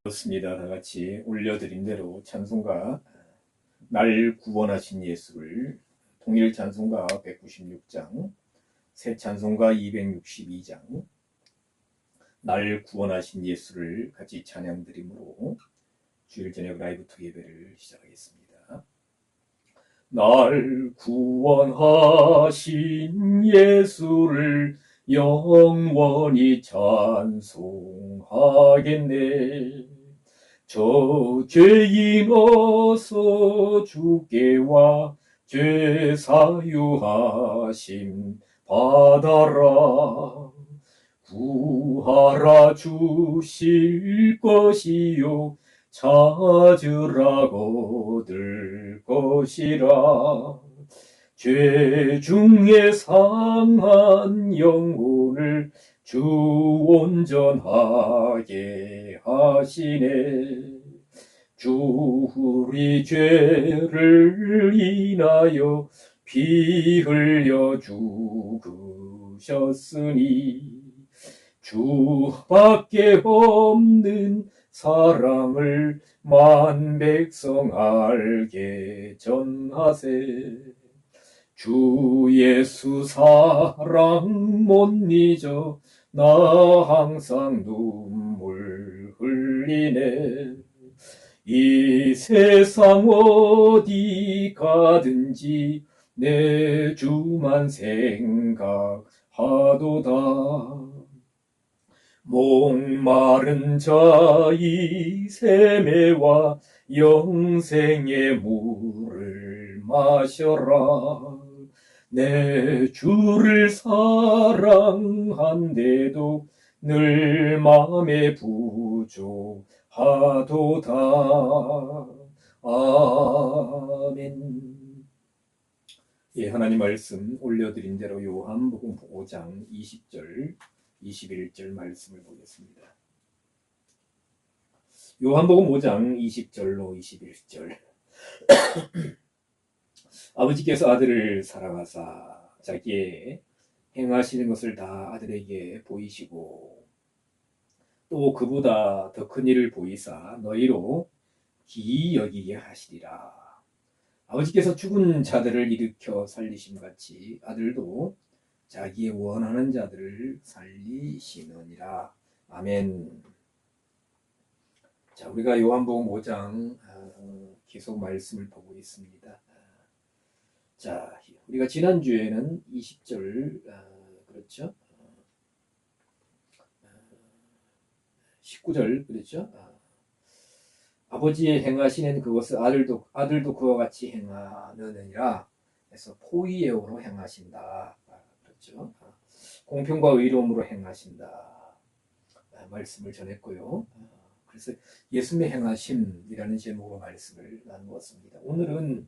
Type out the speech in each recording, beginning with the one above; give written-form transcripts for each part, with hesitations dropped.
좋습니다. 다 같이 올려드린 대로 찬송가 날 구원하신 예수를 통일 찬송가 196장, 새 찬송가 262장, 날 구원하신 예수를 같이 찬양 드림으로 주일 저녁 라이브 투 예배를 시작하겠습니다. 날 구원하신 예수를 영원히 찬송하겠네. 저 죄인 어서 주께 와 죄 사유하심 받아라. 구하라 주실 것이요 찾으라 거둘 것이라. 죄 중에 상한 영혼을 주 온전하게 하시네. 주 우리 죄를 인하여 피 흘려 죽으셨으니 주밖에 없는 사랑을 만 백성 알게 전하세. 주 예수 사랑 못 잊어 나 항상 눈물 흘리네. 이 세상 어디 가든지 내 주만 생각하도다. 목마른 자이 셈에와 영생의 물을 마셔라. 내 주를 사랑한데도 늘 마음에 부족하도다. 아멘. 예, 하나님 말씀 올려드린 대로 요한복음 5장 20절 21절 말씀을 보겠습니다. 요한복음 5장 20절로 21절. 아버지께서 아들을 사랑하사 자기의 행하시는 것을 다 아들에게 보이시고 또 그보다 더 큰 일을 보이사 너희로 기이 여기게 하시리라. 아버지께서 죽은 자들을 일으켜 살리심 같이 아들도 자기의 원하는 자들을 살리시느니라. 아멘. 자, 우리가 요한복음 5장 계속 말씀을 보고 있습니다. 자, 우리가 지난주에는 20절 그렇죠? 19절 그렇죠? 아버지의 행하시는 그것을 아들도 그와 같이 행하느니라. 그래서 포이에오로 행하신다. 그렇죠? 공평과 의로움으로 행하신다. 말씀을 전했고요. 그래서 예수님의 행하심이라는 제목으로 말씀을 나누었습니다. 오늘은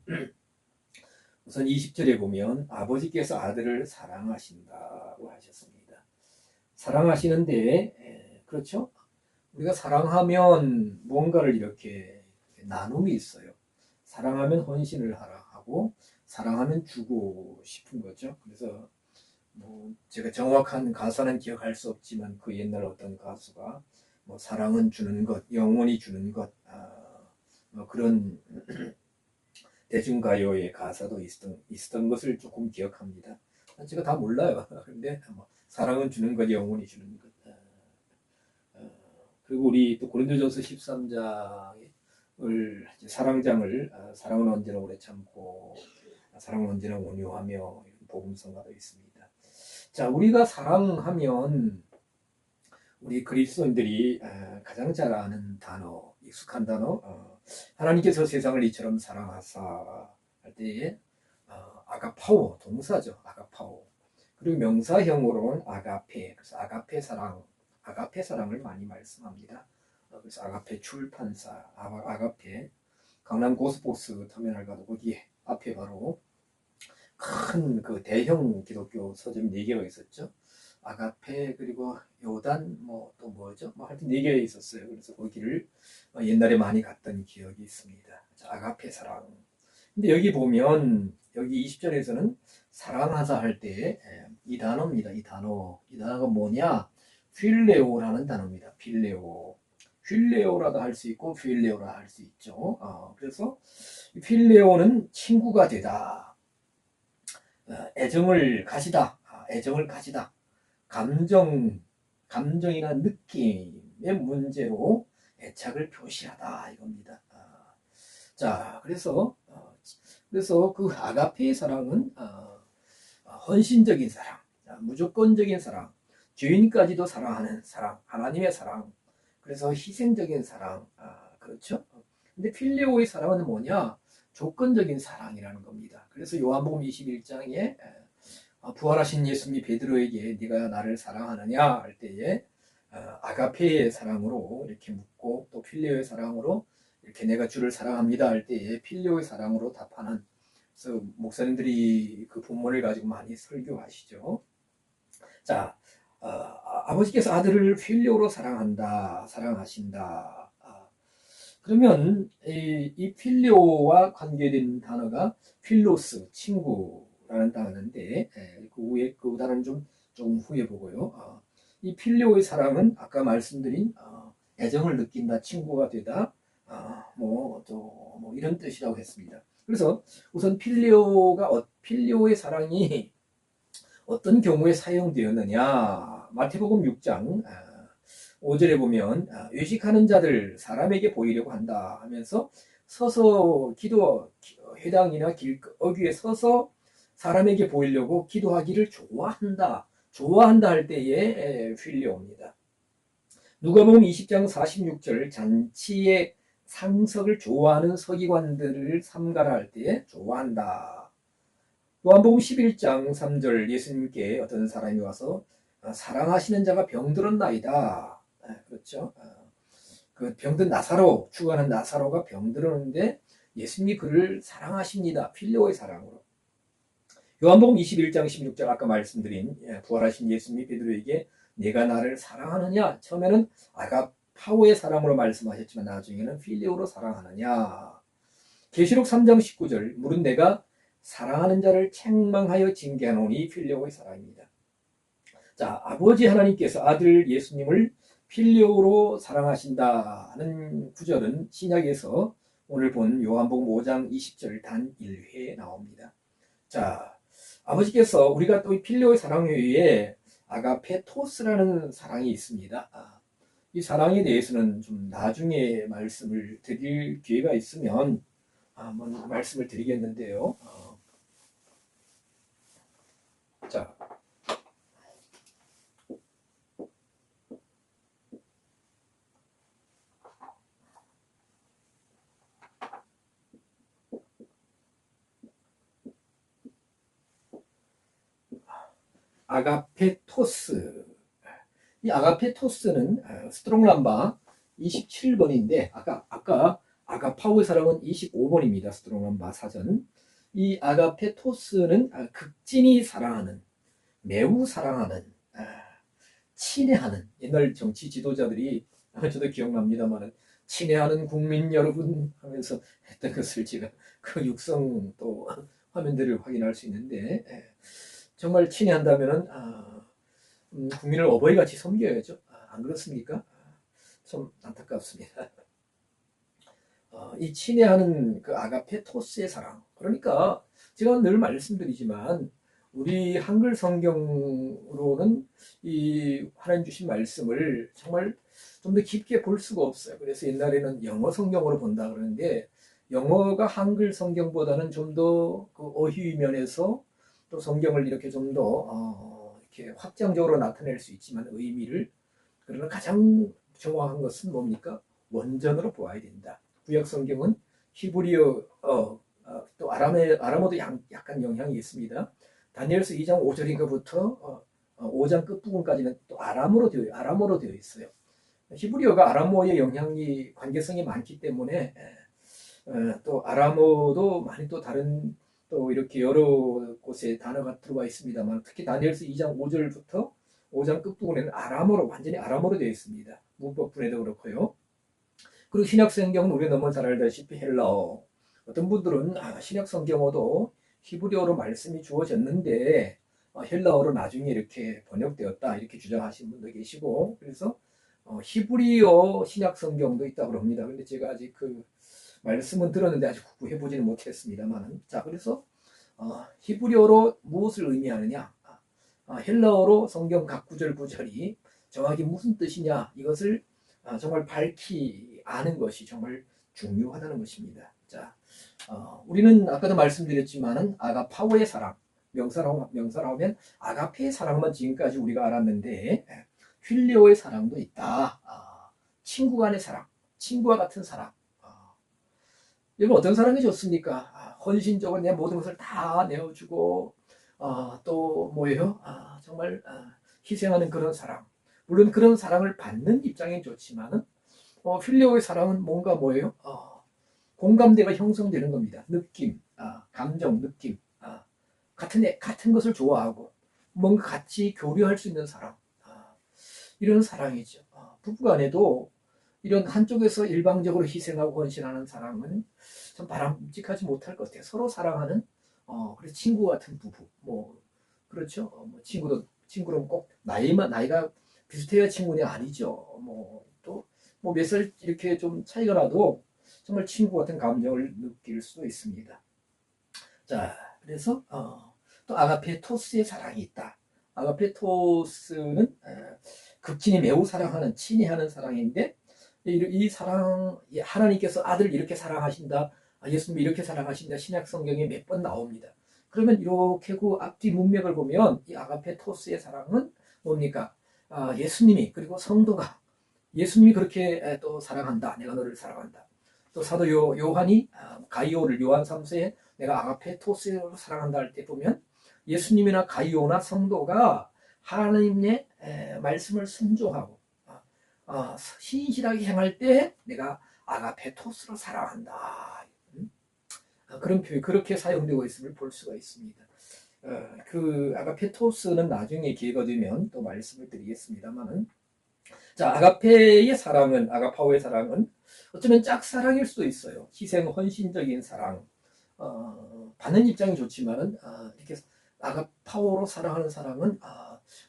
우선 20절에 보면 아버지께서 아들을 사랑하신다고 하셨습니다. 사랑하시는데 그렇죠? 우리가 사랑하면 뭔가를 이렇게 나눔이 있어요. 사랑하면 헌신을 하라 하고 사랑하면 주고 싶은 거죠. 그래서 제가 정확한 가사는 기억할 수 없지만 그 옛날 어떤 가수가 사랑은 주는 것, 영원히 주는 것 그런 대중가요의 가사도 있었던 것을 조금 기억합니다. 제가 다 몰라요. 그런데 사랑은 주는 것, 영원히 주는 것. 그리고 우리 또 고린도전서 13장을 사랑장을 사랑은 언제나 오래 참고 사랑은 언제나 온유하며 복음성가도 있습니다. 자, 우리가 사랑하면 우리 그리스도인들이 가장 잘 아는 단어, 익숙한 단어, 하나님께서 세상을 이처럼 사랑하사 할 때에 아가파오, 동사죠. 아가파오. 그리고 명사형으로는 아가페, 그래서 아가페 사랑을 많이 말씀합니다. 그래서 아가페 출판사, 아가페 강남 고스포스 터미널 가도 거기 앞에 바로 큰 그 대형 기독교 서점 4개가 있었죠. 아가페 그리고 요단 또 뭐죠? 하여튼 4개 있었어요. 그래서 거기를 옛날에 많이 갔던 기억이 있습니다. 자, 아가페 사랑. 근데 여기 보면 여기 20절에서는 사랑하자 할 때 이 단어입니다. 이 단어가 뭐냐? 필레오라는 단어입니다. 필레오. 필레오라도 할 수 있고 필레오라 할 수 있죠. 그래서 필레오는 친구가 되다, 애정을 가지다, 애정을 가지다, 감정이나 느낌의 문제로 애착을 표시하다 이겁니다. 자, 그래서 그 아가페의 사랑은 헌신적인 사랑, 무조건적인 사랑, 죄인까지도 사랑하는 사랑, 하나님의 사랑. 그래서 희생적인 사랑, 그렇죠? 근데 필레오의 사랑은 뭐냐? 조건적인 사랑이라는 겁니다. 그래서 요한복음 21장에 부활하신 예수님이 베드로에게 네가 나를 사랑하느냐 할 때에 아가페의 사랑으로 이렇게 묻고, 또 필레오의 사랑으로 이렇게 내가 주를 사랑합니다 할 때에 필레오의 사랑으로 답하는, 그래서 목사님들이 그 본문을 가지고 많이 설교하시죠. 자, 아버지께서 아들을 필레오로 사랑하신다. 그러면 이 필레오와 관계된 단어가 필로스, 친구라는 단어인데, 그 위에 그 단어는 좀 후에 보고요. 이 필레오의 사랑은 아까 말씀드린 애정을 느낀다, 친구가 되다, 또 이런 뜻이라고 했습니다. 그래서 우선 필레오의 사랑이 어떤 경우에 사용되었느냐? 마태복음 6장 5절에 보면 외식하는 자들 사람에게 보이려고 한다 하면서 서서 회당이나 길거리 위에 서서 사람에게 보이려고 기도하기를 좋아한다 할 때에 필레오입니다. 누가복음 20장 46절 잔치의 상석을 좋아하는 서기관들을 삼가라 할 때에 좋아한다. 요한복음 11장 3절 예수님께 어떤 사람이 와서 사랑하시는 자가 병들었나이다. 그렇죠. 그 병든 나사로, 죽어가는 나사로가 병들었는데 예수님이 그를 사랑하십니다. 필레오의 사랑으로. 요한복음 21장 16절 아까 말씀드린 부활하신 예수님이 베드로에게 네가 나를 사랑하느냐? 처음에는 아가파오의 사랑으로 말씀하셨지만 나중에는 필레오로 사랑하느냐? 계시록 3장 19절 물은 내가 사랑하는 자를 책망하여 징계하노니 필레오의 사랑입니다. 자, 아버지 하나님께서 아들 예수님을 필레오로 사랑하신다는 구절은 신약에서 오늘 본 요한복음 5장 20절 단 1회에 나옵니다. 자, 아버지께서 우리가 또 필레오의 사랑 외에 아가페토스라는 사랑이 있습니다. 이 사랑에 대해서는 좀 나중에 말씀을 드릴 기회가 있으면 한번 말씀을 드리겠는데요. 자, 아가페토스. 이 아가페토스는 스트롱람바 27번인데 아까 아가파오의 사랑은 25번입니다. 스트롱람바 사전. 이 아가페토스는 극진히 사랑하는, 매우 사랑하는, 친애하는, 옛날 정치 지도자들이 저도 기억납니다만 친애하는 국민 여러분 하면서 했던 것을 제가 그 육성 또 화면들을 확인할 수 있는데, 정말 친애한다면은 국민을 어버이같이 섬겨야죠. 안 그렇습니까? 좀 안타깝습니다. 이 친애하는 그 아가페토스의 사랑. 그러니까 제가 늘 말씀드리지만 우리 한글 성경으로는 이 하나님 주신 말씀을 정말 좀 더 깊게 볼 수가 없어요. 그래서 옛날에는 영어 성경으로 본다 그러는데 영어가 한글 성경보다는 좀 더 그 어휘 면에서 또 성경을 이렇게 좀 더 이렇게 확장적으로 나타낼 수 있지만 의미를, 그러나 가장 정확한 것은 뭡니까? 원전으로 보아야 된다. 구약 성경은 히브리어, 또 아람어도 약간 영향이 있습니다. 다니엘서 2장 5절인가부터 5장 끝부분까지는 또 아람어로 되어 있어요. 히브리어가 아람어의 영향이 관계성이 많기 때문에 또 아람어도 많이 또 다른 또 이렇게 여러 곳에 단어가 들어와 있습니다만 특히 다니엘서 2장 5절부터 5장 끝부분에는 완전히 아람어로 되어 있습니다. 문법분에도 그렇고요. 그리고 신약 성경은 우리 너무 잘 알다시피 헬라어. 어떤 분들은 신약 성경어도 히브리어로 말씀이 주어졌는데 헬라어로 나중에 이렇게 번역되었다 이렇게 주장하시는 분도 계시고, 그래서 히브리어 신약 성경도 있다고 합니다. 근데 제가 아직 그 말씀은 들었는데 아직 구구해 보지는 못했습니다만은. 자, 그래서 히브리어로 무엇을 의미하느냐? 헬라어로 성경 각 구절 구절이 정확히 무슨 뜻이냐? 이것을 정말 밝히 아는 것이 정말 중요하다는 것입니다. 자, 우리는 아까도 말씀드렸지만은 아가파오의 사랑, 명사로 하면 아가페의 사랑만 지금까지 우리가 알았는데 필레오의 사랑도 있다. 친구 간의 사랑, 친구와 같은 사랑. 여러분 어떤 사랑이 좋습니까? 헌신적으로 내 모든 것을 다 내어주고 또 뭐예요? 정말 희생하는 그런 사랑. 물론 그런 사랑을 받는 입장이 좋지만은 필레오의 사랑은 뭔가 뭐예요? 공감대가 형성되는 겁니다. 느낌, 감정, 느낌. 같은 것을 좋아하고 뭔가 같이 교류할 수 있는 사랑. 이런 사랑이죠. 부부간에도 이런 한쪽에서 일방적으로 희생하고 헌신하는 사랑은 참 바람직하지 못할 것 같아요. 서로 사랑하는 그래서 친구 같은 부부, 뭐 그렇죠. 뭐 친구는 꼭 나이가 비슷해야 친구냐 아니죠. 뭐 또 뭐 몇 살 이렇게 좀 차이가 나도 정말 친구 같은 감정을 느낄 수도 있습니다. 자, 그래서 또 아가페토스의 사랑이 있다. 아가페토스는 극진히 매우 사랑하는 친애하는 사랑인데 이 사랑 하나님께서 아들을 이렇게 사랑하신다. 예수님이 이렇게 사랑하신다. 신약 성경에 몇 번 나옵니다. 그러면 이렇게 그 앞뒤 문맥을 보면 이 아가페토스의 사랑은 뭡니까? 예수님이 그리고 성도가 예수님이 그렇게 또 사랑한다. 내가 너를 사랑한다. 또 사도 요한이 가이오를 요한 3세에 내가 아가페토스로 사랑한다 할 때 보면 예수님이나 가이오나 성도가 하나님의 말씀을 순종하고 신실하게 행할 때 내가 아가페토스로 사랑한다. 그런 표현 그렇게 사용되고 있음을 볼 수가 있습니다. 그 아가페토스는 나중에 기회가 되면 또 말씀을 드리겠습니다만은 자 아가파오의 사랑은 어쩌면 짝사랑일 수도 있어요. 희생 헌신적인 사랑 받는 입장이 좋지만은 이렇게 아가파오로 사랑하는 사랑은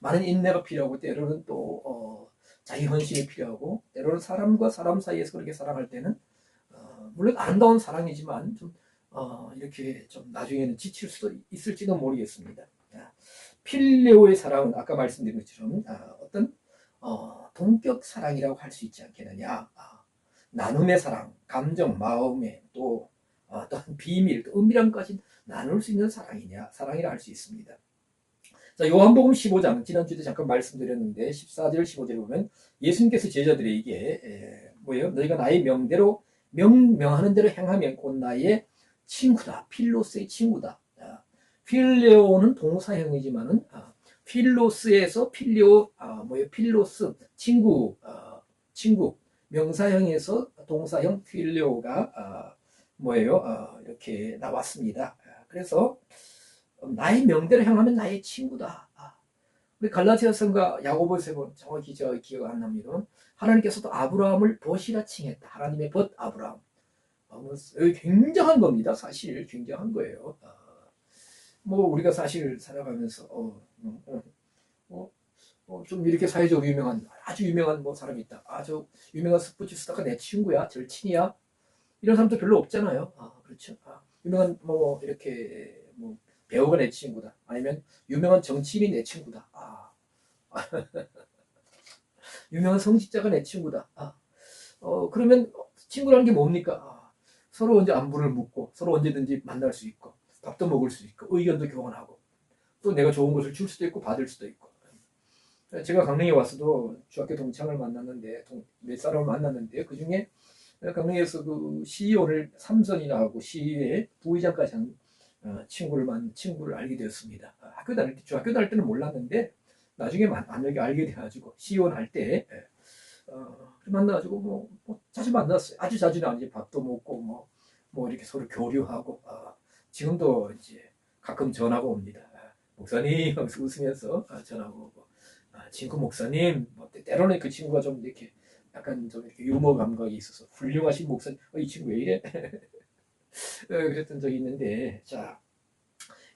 많은 인내가 필요하고 때로는 또 자기 헌신이 필요하고 때로는 사람과 사람 사이에서 그렇게 사랑할 때는 물론 아름다운 사랑이지만 좀 이렇게 좀 나중에는 지칠 수도 있을지도 모르겠습니다. 필레오의 사랑은 아까 말씀드린 것처럼 어떤 동격 사랑이라고 할 수 있지 않겠느냐. 나눔의 사랑, 감정, 마음의 또 어떤 비밀, 또 은밀함까지 나눌 수 있는 사랑이라 할 수 있습니다. 자, 요한복음 15장, 지난주에도 잠깐 말씀드렸는데 14절 15절에 보면 예수님께서 제자들에게 뭐예요? 너희가 나의 명하는 대로 행하면 곧 나의 친구다. 필로스의 친구다. 필레오는 동사형이지만은 필로스에서 필로스 친구 명사형에서 동사형 필레오가 이렇게 나왔습니다. 그래서 나의 명대로 행하면 나의 친구다. 우리 갈라디아서가 야고보서 보면 정확히 저 기억 안 납니다. 하나님께서도 아브라함을 벗이라 칭했다. 하나님의 벗 아브라함. 굉장한 겁니다. 사실 굉장한 거예요. 뭐 우리가 사실 살아가면서 좀 이렇게 사회적으로 아주 유명한 뭐 사람이 있다. 아주 유명한 스포츠 스타가 내 친구야, 절친이야. 이런 사람도 별로 없잖아요. 그렇죠. 유명한 뭐 이렇게 뭐 배우가 내 친구다. 아니면 유명한 정치인이 내 친구다. 유명한 성직자가 내 친구다. 그러면 친구라는 게 뭡니까? 서로 언제 안부를 묻고 서로 언제든지 만날 수 있고 밥도 먹을 수 있고 의견도 교환하고 또 내가 좋은 것을 줄 수도 있고 받을 수도 있고. 제가 강릉에 와서도 중학교 동창을 만났는데 몇 사람을 만났는데 그 중에 강릉에서 그 CEO를 3선이나 하고 시의회 부의장까지 한 친구를 알게 되었습니다. 중학교 다닐 때는 몰랐는데 나중에 만나게 알게 돼가지고 CEO를 할 때 만나가지고 뭐 자주 만났어요. 아주 자주는 아니지. 밥도 먹고 뭐 이렇게 서로 교류하고 지금도 이제 가끔 전화가 옵니다. 목사님 웃으면서 전화가 오고 친구 목사님 때로는 그 친구가 좀 이렇게 약간 좀 이렇게 유머 감각이 있어서 훌륭하신 목사님 이 친구 왜 이래? 그랬던 적이 있는데 자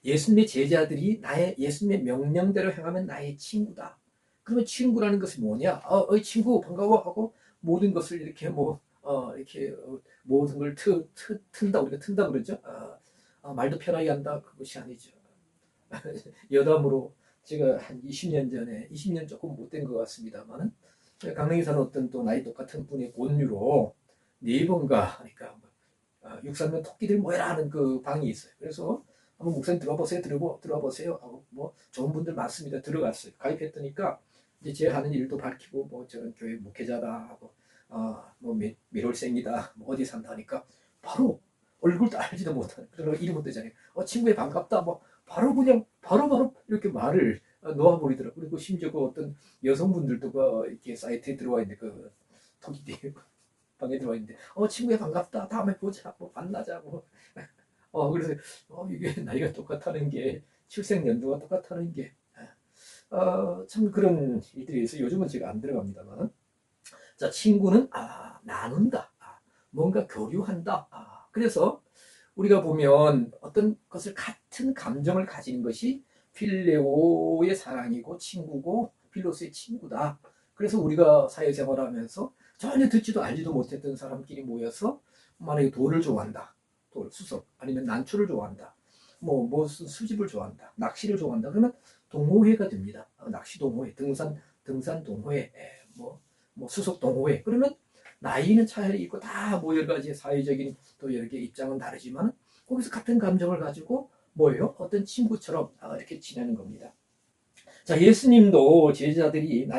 예수님의 제자들이 예수님의 명령대로 행하면 나의 친구다. 그러면 친구라는 것이 뭐냐? 어이 친구 반가워 하고 모든 것을 이렇게 이렇게 모든 걸 튼다 우리가 튼다 그러죠. 말도 편하게 한다 그것이 아니죠. 여담으로 제가 한 20년 전에 20년 조금 못된 것 같습니다만은 강릉에 사는 어떤 또 나이 똑같은 분의 권유로 네 번가 그러니까 육산면 토끼들 모여라 하는 그 방이 있어요. 그래서 한번 목사님 들어가 보세요 하고 뭐 좋은 분들 많습니다. 들어갔어요. 가입했더니까 이제 제 하는 일도 밝히고 뭐 저는 교회 목회자다 하고 뭐 미롤생이다 뭐 어디 산다 하니까 바로 얼굴도 알지도 못하는 그런 이름은 뜨잖아요. 친구야 반갑다 뭐 바로 그냥 바로 이렇게 말을 놓아버리더라고요. 그리고 심지어 그 어떤 여성분들도 그 이렇게 사이트에 들어와 있는데 그 토끼 방에 들어와 있는데 친구야 반갑다 다음에 보자 뭐 만나자 뭐 그래서 이게 나이가 똑같다는 게 출생 연도가 똑같다는 게 참 그런 일들이 있어요. 요즘은 제가 안 들어갑니다만 자 친구는 나눈다 뭔가 교류한다 그래서 우리가 보면 어떤 것을 같은 감정을 가진 것이 필레오의 사랑이고 친구고 필로스의 친구다. 그래서 우리가 사회생활을 하면서 전혀 듣지도 알지도 못했던 사람끼리 모여서 만약에 돌을 좋아한다. 돌, 수석, 아니면 난초를 좋아한다. 무슨 수집을 좋아한다. 낚시를 좋아한다. 그러면 동호회가 됩니다. 낚시 동호회, 등산 동호회, 수석 동호회. 그러면 나이는 차이 있고 다 여러 가지 사회적인 또 여러 개 입장은 다르지만 거기서 같은 감정을 가지고 뭐예요? 어떤 친구처럼 이렇게 지내는 겁니다. 자, 예수님도 제자들이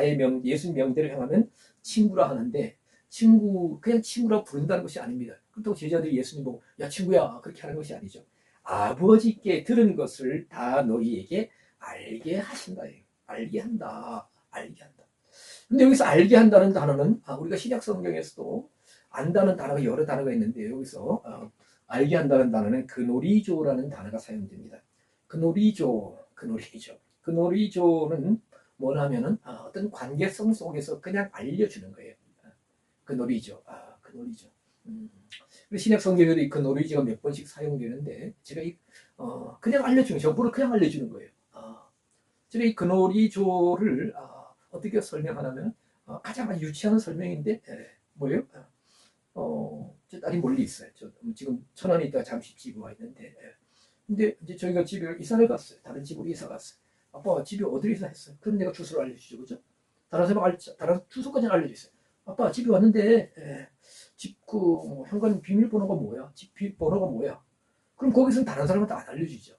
예수님 명대로 향하면 친구라 하는데 그냥 친구라 부른다는 것이 아닙니다. 그렇다고 제자들이 예수님 보고 야 친구야 그렇게 하는 것이 아니죠. 아버지께 들은 것을 다 너희에게 알게 하신다. 알게 한다. 알게 한다. 근데 여기서 알게 한다는 단어는 우리가 신약 성경에서도 안다는 단어가 여러 단어가 있는데 여기서 알게 한다는 단어는 그노리조라는 단어가 사용됩니다. 그노리조는 뭐냐면은 어떤 관계성 속에서 그냥 알려주는 거예요. 그노리조. 신약 성경에도 이 그노리조가 몇 번씩 사용되는데 제가 그냥 알려주는 전부를 그냥 알려주는 거예요. 제가 이 그노리조를 어떻게 설명하냐면 가장 유치한 설명인데 뭐예요? 제 딸이 멀리 있어요. 지금 천안에 있다가 잠시 집에 와 있는데 근데 이제 저희가 집에 이사를 갔어요. 다른 집으로 이사 갔어요. 아빠 집이 어디로 이사했어요? 그럼 내가 주소를 알려주죠, 그죠? 다른 주소까지는 알려줬어요. 아빠 집에 왔는데 집그 현관 비밀번호가 뭐야? 집 번호가 뭐야? 그럼 거기서는 다른 사람한테 안 알려주죠.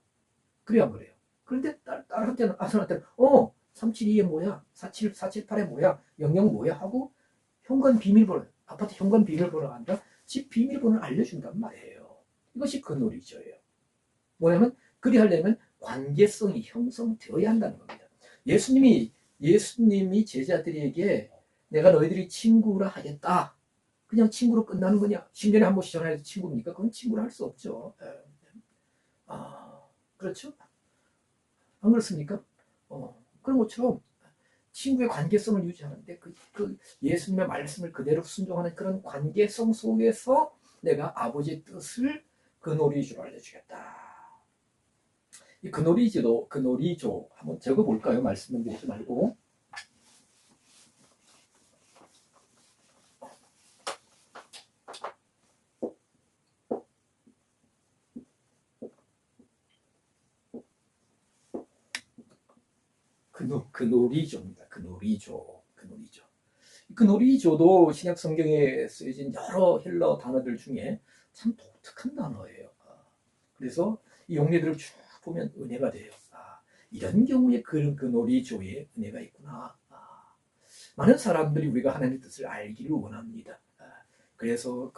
그래야 안 그래요? 그런데 아들한테는 372에 뭐야? 478에 뭐야? 00 뭐야? 하고 현관 비밀번호, 아파트 현관 비밀번호가 아니라 집 비밀번호를 알려준단 말이에요. 이것이 그놀이죠예요. 뭐냐면 그리 하려면 관계성이 형성되어야 한다는 겁니다. 예수님이 제자들에게 내가 너희들이 친구라 하겠다. 그냥 친구로 끝나는 거냐? 10년에 한 번씩 전화해서 친구입니까? 그건 친구라 할 수 없죠. 그렇죠? 안 그렇습니까? 그런 것처럼 친구의 관계성을 유지하는데 그 예수님의 말씀을 그대로 순종하는 그런 관계성 속에서 내가 아버지의 뜻을 그노리조로 알려주겠다. 이 그노리조 한번 적어볼까요? 말씀을 드리지 말고. 그노리조입니다. 그노리조도 신약 성경에 쓰여진 여러 헬러 단어들 중에 참 독특한 단어예요. 그래서 이 용례들을 쭉 보면 은혜가 돼요. 이런 경우에 그노리조에 은혜가 있구나. 많은 사람들이 우리가 하나님의 뜻을 알기를 원합니다. 그래서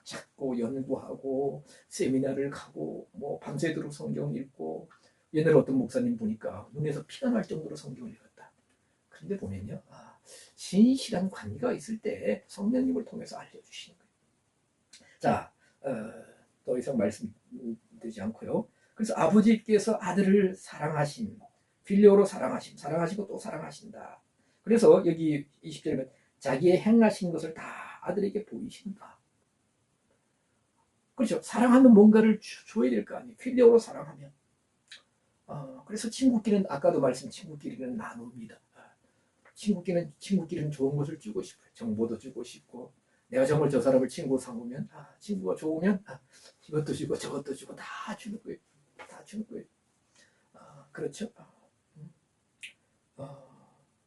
찾고 연구하고 세미나를 가고 밤새도록 성경 읽고 옛날에 어떤 목사님 보니까 눈에서 피가 날 정도로 성경을 읽었다. 그런데 보면요, 신실한 관계가 있을 때 성령님을 통해서 알려주시는 거예요. 자, 더 이상 말씀드리지 않고요. 그래서 아버지께서 아들을 사랑하신, 필레오로 사랑하시고 또 사랑하신다. 그래서 여기 20절에 보면 자기의 행하신 것을 다 아들에게 보이신다. 그렇죠. 사랑하면 뭔가를 줘야 될 거 아니에요. 필레오로 사랑하면. 그래서 친구끼리는 아까도 친구끼리는 나눕니다. 친구끼리는 좋은 것을 주고 싶어요. 정보도 주고 싶고, 내가 정말 저 사람을 친구로 삼으면, 친구가 좋으면, 이것도 주고 저것도 주고 다 주는 거예요. 다 주는 거예요. 그렇죠? 음,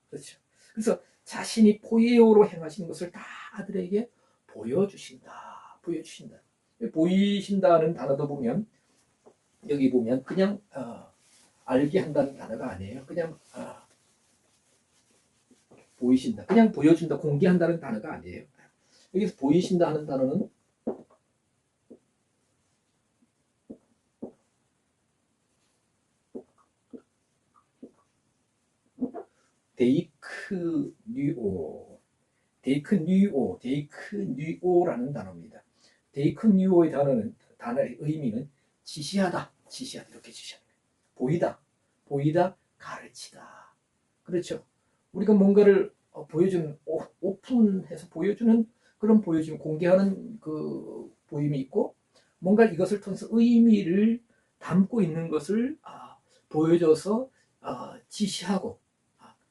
그렇죠. 그래서 자신이 포이에오로 행하시는 것을 다 아들에게 보여주신다. 보여주신다. 보이신다는 단어도 보면, 여기 보면 그냥 알게 한다는 단어가 아니에요. 그냥 보이신다. 그냥 보여준다, 공개한다는 단어가 아니에요. 여기서 보이신다 하는 단어는 데이크뉴오라는 단어입니다. 데이크뉴오의 단어의 의미는 지시하다, 이렇게 지시하는 거예요. 보이다, 가르치다. 그렇죠. 우리가 뭔가를 보여주는, 오픈해서 보여주는 그런 보여줌, 공개하는 그 보임이 있고, 뭔가 이것을 통해서 의미를 담고 있는 것을 보여줘서 지시하고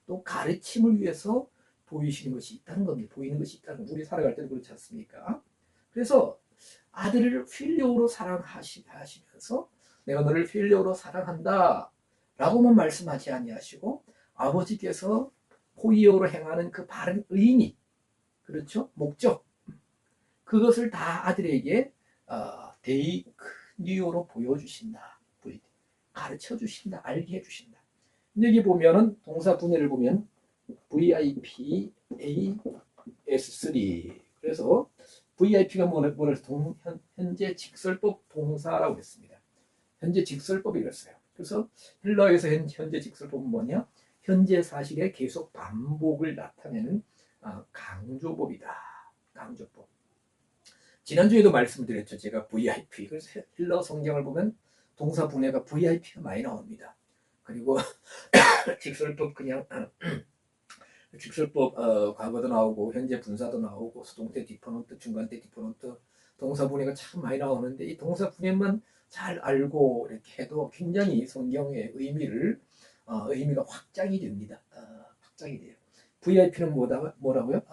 또 가르침을 위해서 보이시는 것이 있다는 겁니다. 보이는 것이 있다는 겁니다. 우리 살아갈 때도 그렇지 않습니까? 그래서 아들을 필요로 사랑하시면서 내가 너를 필요로 사랑한다 라고만 말씀하지 아니하시고 아버지께서 포이어로 행하는 그 바른 의미, 그렇죠? 목적, 그것을 다 아들에게 데이크니오로 보여주신다. 가르쳐 주신다. 알게 해주신다. 여기 보면은 동사 분해를 보면 VIP AS3. 그래서 VIP가 뭐를 현재 직설법 동사라고 했습니다. 현재 직설법이 그랬어요. 그래서 헬러에서 현재 직설법은 뭐냐? 현재 사실의 계속 반복을 나타내는 강조법이다. 강조법. 지난주에도 말씀드렸죠. 제가 VIP. 그래서 헬러 성경을 보면 동사 분해가 VIP가 많이 나옵니다. 그리고 직설법 그냥 직설법 과거도 나오고 현재 분사도 나오고 수동태 디퍼런트, 중간태 디퍼런트, 동사 분해가 참 많이 나오는데 이 동사 분해만 잘 알고 이렇게 해도 굉장히 성경의 의미가 확장이 됩니다. 확장이 돼요. VIP는 뭐라고요?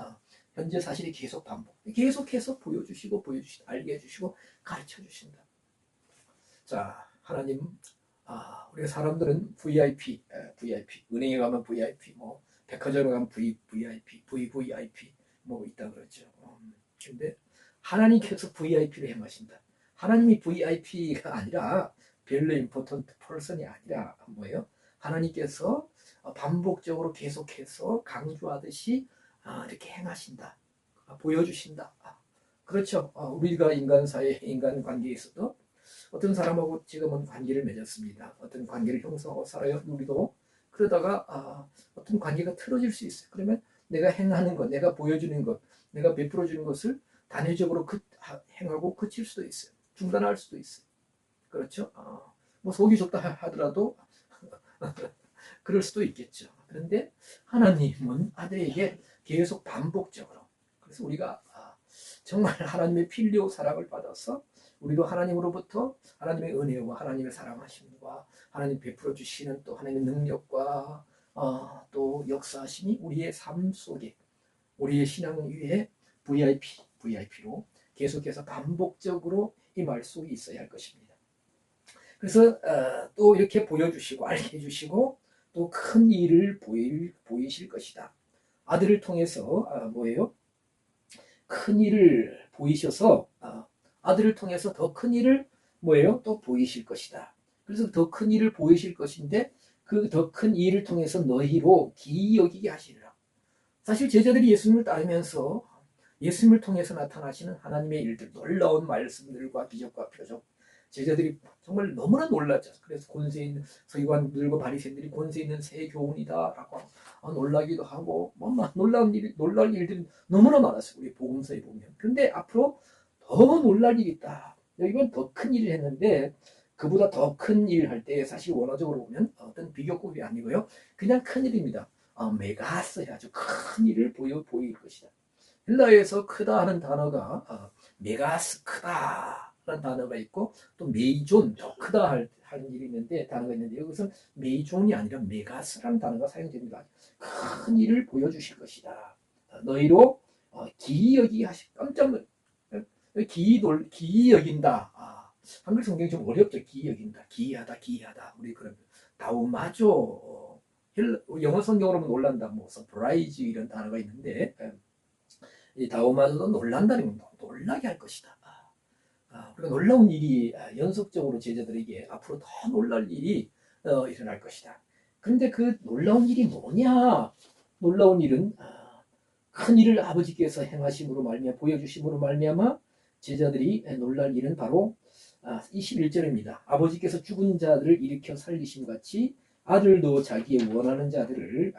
현재 사실이 계속 반복. 계속해서 보여주시고 알게 해주시고 가르쳐 주신다. 자, 하나님, 우리가 사람들은 VIP, 은행에 가면 VIP, 뭐 백화점에 가면 VIP, VVIP 뭐 있다 그러죠. 근데 하나님께서 VIP를 행하신다. 하나님이 VIP가 아니라 별로 임포턴트 퍼슨이 아니라 뭐예요? 하나님께서 반복적으로 계속해서 강조하듯이 이렇게 행하신다. 보여주신다. 그렇죠. 우리가 인간 관계에서도 어떤 사람하고 지금은 관계를 맺었습니다. 어떤 관계를 형성하고 살아요. 우리도 그러다가 어떤 관계가 틀어질 수 있어요. 그러면 내가 행하는 것, 내가 보여주는 것, 내가 베풀어주는 것을 단회적으로 행하고 그칠 수도 있어요. 중단할 수도 있어요. 그렇죠. 뭐 속이 좁다 하더라도 그럴 수도 있겠죠. 그런데 하나님은 아들에게 계속 반복적으로, 그래서 우리가 정말 하나님의 필요 사랑을 받아서 우리도 하나님으로부터 하나님의 은혜와 하나님의 사랑하심과 하나님 베풀어 주시는 또 하나님의 능력과 또 역사하심이 우리의 삶 속에, 우리의 신앙 위에 VIP로 계속해서 반복적으로 임할 수 있어야 할 것입니다. 그래서 또 이렇게 보여주시고 알게 해주시고 또 큰 일을 보이실 것이다. 아들을 통해서 뭐예요? 큰 일을 보이셔서 아들을 통해서 더 큰 일을 뭐예요? 또 보이실 것이다. 그래서 더 큰 일을 보이실 것인데 그 더 큰 일을 통해서 너희로 기이 여기게 하시리라. 사실 제자들이 예수님을 따르면서 예수님을 통해서 나타나시는 하나님의 일들, 놀라운 말씀들과 기적과 표적, 제자들이 정말 너무나 놀랐죠. 그래서 권세 있는 서기관들과 바리새인들이 권세 있는 새 교훈이다라고 놀라기도 하고 놀랄 일들이 너무나 많았어요. 우리 복음서에 보면. 그런데 앞으로 더 놀랄 일이 있다. 이건 더 큰 일을 했는데 그보다 더 큰 일 할 때 사실 원어적으로 보면 어떤 비교급이 아니고요. 그냥 큰 일입니다. 메가스 아주 큰 일을 보일 것이다. 헬라에서 크다 하는 단어가 메가스 크다 라는 단어가 있고 또 메이존 더 크다 하는 일이 있는데 단어가 있는데 여기서 메이존이 아니라 메가스라는 단어가 사용됩니다. 큰 일을 보여주실 것이다. 너희로 기이 여기 하시 깜짝 놀 기이 여긴다. 한글 성경이 좀 어렵죠. 기이 여긴다. 기이하다, 기이하다. 우리 그런 다우마죠. 영어 성경으로 보면 놀란다, 뭐 서프라이즈 이런 단어가 있는데 이 다우마도 놀란다는 건 놀라게 할 것이다. 그리고 놀라운 일이 연속적으로 제자들에게 앞으로 더 놀랄 일이 일어날 것이다. 그런데 그 놀라운 일이 뭐냐? 놀라운 일은 큰 일을 아버지께서 행하심으로 말미암아 보여주심으로 말미암아 제자들이 놀랄 일은 바로 21절입니다. 아버지께서 죽은 자들을 일으켜 살리심 같이 아들도 자기의 원하는 자들을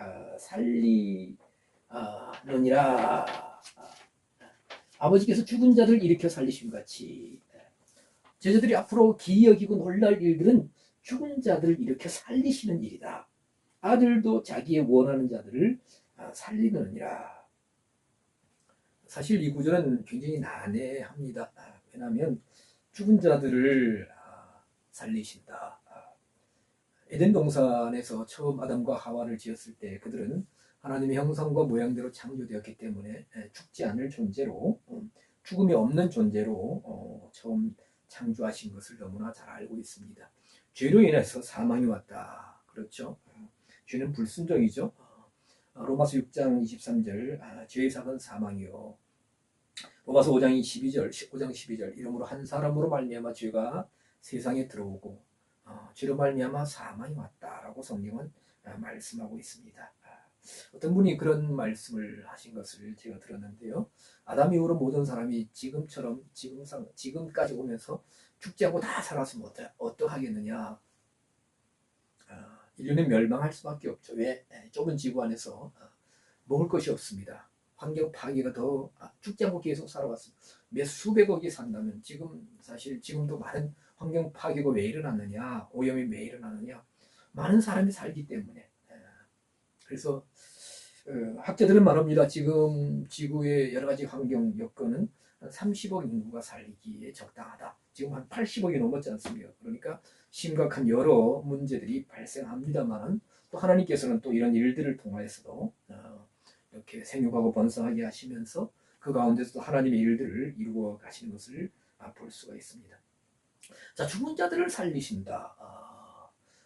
살리느니라. 아버지께서 죽은 자들을 일으켜 살리심 같이 제자들이 앞으로 기이 여기고 놀랄 일들은 죽은 자들을 일으켜 살리시는 일이다. 아들도 자기의 원하는 자들을 살리느니라. 사실 이 구절은 굉장히 난해합니다. 왜냐하면 죽은 자들을 살리신다. 에덴 동산에서 처음 아담과 하와를 지었을 때 그들은 하나님의 형상과 모양대로 창조되었기 때문에 죽지 않을 존재로 죽음이 없는 존재로 처음 창조하신 것을 너무나 잘 알고 있습니다. 죄로 인해서 사망이 왔다. 그렇죠? 죄는 불순종이죠. 로마서 6장 23절 죄의 삭은 사망이요. 로마서 5장 12절 15장 12절 이러므로 한 사람으로 말미암아 죄가 세상에 들어오고 죄로 말미암아 사망이 왔다라고 성경은 말씀하고 있습니다. 어떤 분이 그런 말씀을 하신 것을 제가 들었는데요. 아담 이후로 모든 사람이 지금처럼 지금까지 오면서 죽지 않고 다 살았으면 어떠하겠느냐. 인류는 멸망할 수밖에 없죠. 왜? 좁은 지구 안에서 먹을 것이 없습니다. 환경 파괴가 더 죽지 않고 계속 살아왔습니다. 몇 수백억이 산다면 사실 지금도 많은 환경 파괴가 왜 일어났느냐, 오염이 왜 일어나느냐, 많은 사람이 살기 때문에. 그래서 학자들은 말합니다. 지금 지구의 여러 가지 환경 여건은 한 30억 인구가 살기에 적당하다. 지금 한 80억이 넘었지 않습니까? 그러니까 심각한 여러 문제들이 발생합니다만 또 하나님께서는 또 이런 일들을 통하여서도 이렇게 생육하고 번성하게 하시면서 그 가운데서도 하나님의 일들을 이루어 가시는 것을 볼 수가 있습니다. 자, 죽은 자들을 살리신다.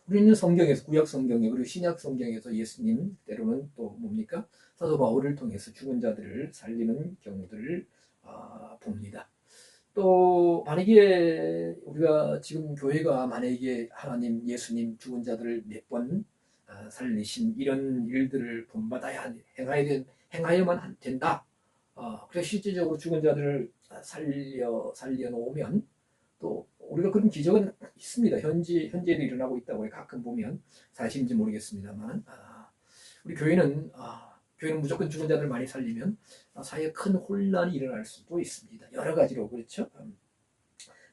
우리는 성경에서 구약 성경에 그리고 신약 성경에서 예수님 때로는 또 뭡니까? 사도 바울을 통해서 죽은 자들을 살리는 경우들을 봅니다. 또 만약에 우리가 지금 교회가 만약에 하나님 예수님 죽은 자들을 몇 번 살리신 이런 일들을 본받아야 행하여만 된다. 그래서 실질적으로 죽은 자들을 살려 놓으면 또 우리가 그런 기적은 있습니다. 현재도 일어나고 있다고 가끔 보면 사실인지 모르겠습니다만 우리 교회는 무조건 죽은 자들 많이 살리면 사회에 큰 혼란이 일어날 수도 있습니다. 여러 가지로 그렇죠.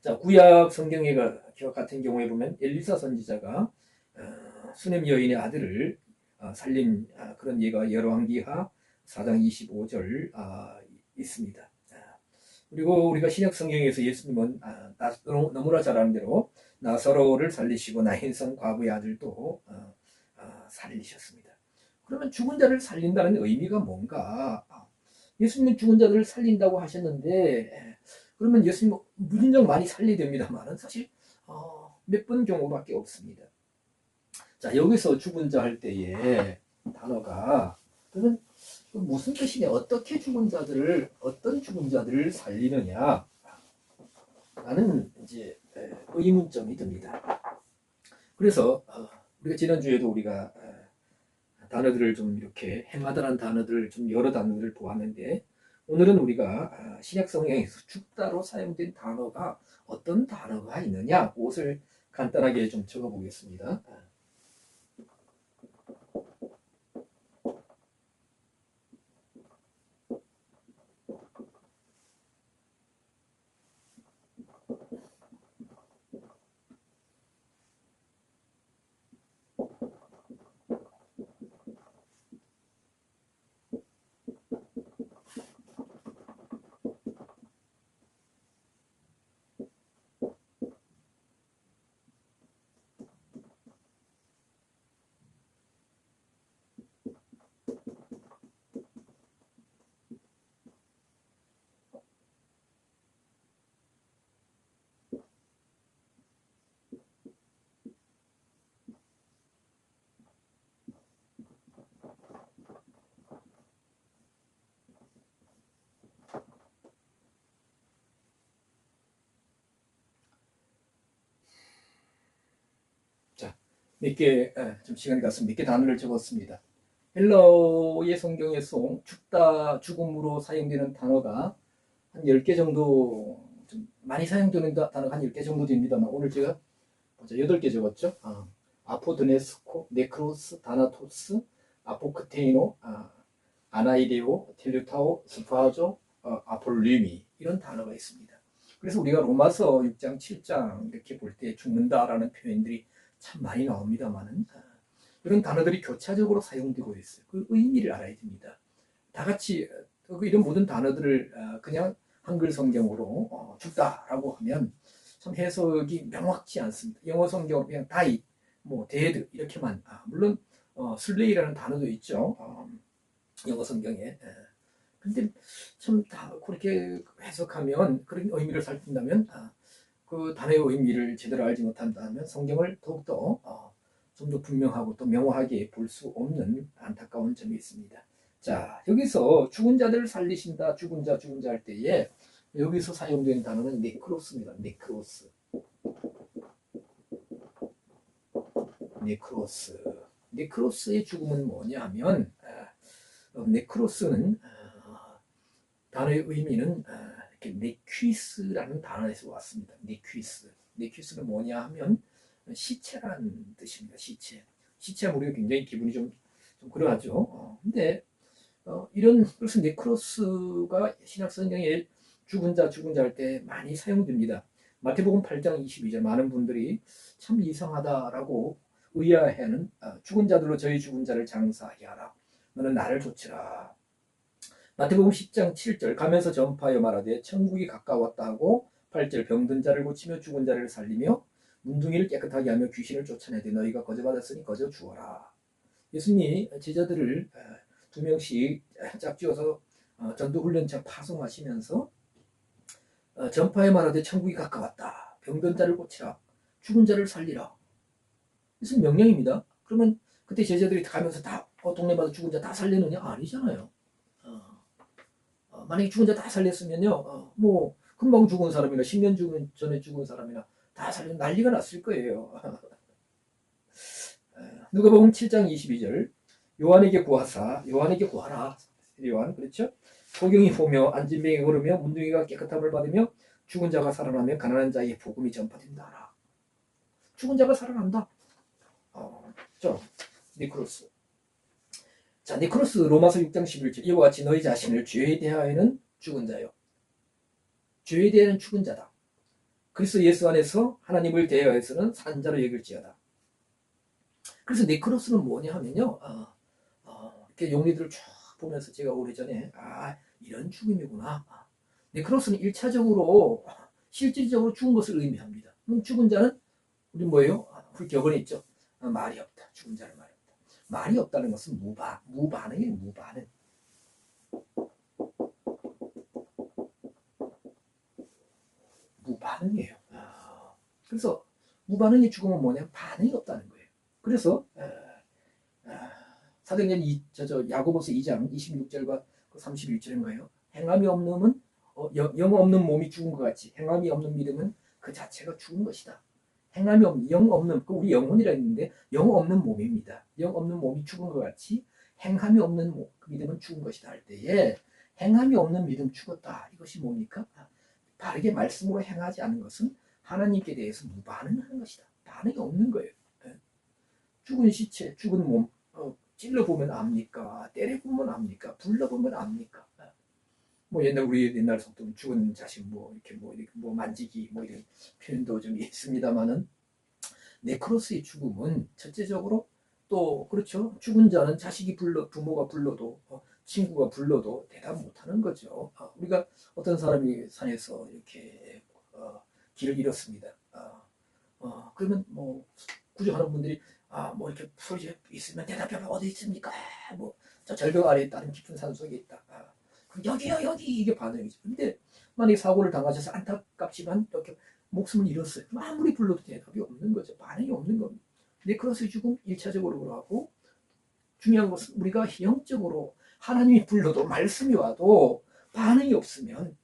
자, 구약 성경의 같은 경우에 보면 엘리사 선지자가 수넴 여인의 아들을 살린 그런 예가 열왕기하 4장 25절 있습니다. 그리고 우리가 신약 성경에서 예수님은 너무나 잘 아는 대로 나사로를 살리시고 나인성 과부의 아들도 살리셨습니다. 그러면 죽은 자를 살린다는 의미가 뭔가? 예수님은 죽은 자들을 살린다고 하셨는데 그러면 예수님은 무진장 많이 살리됩니다만 사실 몇 번 경우밖에 없습니다. 자, 여기서 죽은 자 할 때의 단어가 그러면 무슨 뜻이냐? 어떤 죽은 자들을 살리느냐? 라는 이제 의문점이 듭니다. 그래서 우리가 지난주에도 우리가 단어들을 좀 이렇게 행하다라는 단어들을 좀 여러 단어들을 보았는데 오늘은 우리가 신약 성경에서 죽다로 사용된 단어가 어떤 단어가 있느냐? 그것을 간단하게 좀 적어 보겠습니다. 몇 개, 좀 시간이 갔으면 몇 개 단어를 적었습니다. 헬라어의 성경에서 죽다, 죽음으로 사용되는 단어가 한 10개 정도, 좀 많이 사용되는 단어가 한 10개 정도 됩니다만, 오늘 제가 8개 적었죠. 아포드네스코, 네크로스, 다나토스, 아포크테이노, 아나이데오, 텔류타오, 스파조, 아폴리미, 이런 단어가 있습니다. 그래서 우리가 로마서 6장, 7장 이렇게 볼 때 죽는다라는 표현들이 참 많이 나옵니다만은, 이런 단어들이 교차적으로 사용되고 있어요. 그 의미를 알아야 됩니다. 다 같이 이런 모든 단어들을 그냥 한글 성경으로 죽다라고 하면 참 해석이 명확치 않습니다. 영어 성경 그냥 die, 뭐 dead 이렇게만, 물론 슬레이라는 단어도 있죠. 영어 성경에. 근데 참 다 그렇게 해석하면, 그런 의미를 살핀다면, 그 단어의 의미를 제대로 알지 못한다면 성경을 더욱더 좀 더 분명하고 또 명확하게 볼 수 없는 안타까운 점이 있습니다. 자, 여기서 죽은 자들을 살리신다, 죽은 자 할 때에 여기서 사용된 단어는 네크로스입니다. 네크로스. 네크로스. 네크로스의 죽음은 뭐냐 하면, 네크로스는 단어의 의미는 이렇게 네퀴스라는 단어에서 왔습니다. 네퀴스. 네퀴스는 뭐냐 하면 시체라는 뜻입니다. 시체. 시체하면 우리가 굉장히 기분이 좀 그러하죠. 근데 그래서 네크로스가 신약 성경에 죽은 자 할 때 많이 사용됩니다. 마태복음 8장 22절, 많은 분들이 참 이상하다라고 의아해하는, 죽은 자들로 저희 죽은 자를 장사하게 하라. 너는 나를 좇으라. 마태복음 10장 7절, 가면서 전파하여 말하되 천국이 가까웠다 하고, 8절, 병든 자를 고치며 죽은 자를 살리며 문둥이를 깨끗하게 하며 귀신을 쫓아내되 너희가 거저 받았으니 거저 주어라. 예수님이 제자들을 2명씩 짝지어서 전도훈련차 파송하시면서 전파에 말하되 천국이 가까웠다, 병든 자를 고치라, 죽은 자를 살리라. 무슨 명령입니다. 그러면 그때 제자들이 가면서 다 동네마다 죽은 자 다 살리느냐? 아니잖아요. 만약에 죽은 자 다 살렸으면요, 뭐 금방 죽은 사람이나 10년 전에 죽은 사람이나 다 살리면 난리가 났을 거예요. 누가복음 7장 22절, 요한에게 구하라. 요한, 그렇죠? 소경이 보며 앉은 뱅이 걸으며 문둥이가 깨끗함을 받으며 죽은 자가 살아나며 가난한 자의 복음이 전파된다 하라. 죽은 자가 살아난다. 니크로스. 자, 니크로스 로마서 6장 11절, 이와 같이 너희 자신을 죄에 대하여는 죽은 자요. 죄에 대하여는 죽은 자다. 그리스도 예수 안에서 하나님을 대하여서는 산 자로 여길지어다. 그래서 니크로스는 뭐냐 하면요, 이렇게 용리들을 쭉 보면서 제가 오래전에 이런 죽음이구나. 니크로스는 1차적으로 실질적으로 죽은 것을 의미합니다. 그럼 죽은 자는 우리 뭐예요? 우리 격언에 있죠. 말이 없다. 죽은 자는 말이 없다. 말이 없다는 것은 무반응이에요. 무반응. 무반응이에요. 그래서 무반응의 죽음은 뭐냐? 반응이 없다는 거예요. 그래서 사도행전 야고보서 2장 26절과 31절인가요? 행함이 없는 영 없는 몸이 죽은 것 같이 행함이 없는 믿음은 그 자체가 죽은 것이다. 행함이 없는, 영 없는, 우리 영혼이라 했는데 영 없는 몸입니다. 영 없는 몸이 죽은 것 같이 행함이 없는 믿음은 죽은 것이다 할 때에, 행함이 없는 믿음 죽었다. 이것이 뭡니까? 바르게 말씀으로 행하지 않은 것은 하나님께 대해서 무반응하는 것이다. 반응이 없는 거예요. 죽은 시체, 죽은 몸, 찔러보면 압니까? 때려보면 압니까? 불러보면 압니까? 뭐 우리 옛날 속도는 죽은 자식 이렇게 만지기 이런 표현도 좀 있습니다만은, 네크로스의 죽음은 첫째적으로, 또 그렇죠, 죽은 자는 자식이 부모가 불러도 친구가 불러도 대답 못하는 거죠. 우리가 어떤 사람이 산에서 이렇게 길을 잃었습니다. 그러면 구조하는 분들이 이렇게 소리 있으면 대답해봐. 어디 있습니까? 저 절벽 아래에 다른 깊은 산 속에 있다. 여기요, 여기. 이게 반응이죠. 근데 만약에 사고를 당하셔서 안타깝지만 이렇게 목숨을 잃었어요. 아무리 불러도 대답이 없는 거죠. 반응이 없는 겁니다. 네크로스의 죽음 1차적으로 그러고, 중요한 것은 우리가 영적으로 하나님이 불러도 말씀이 와도 반응이 없으면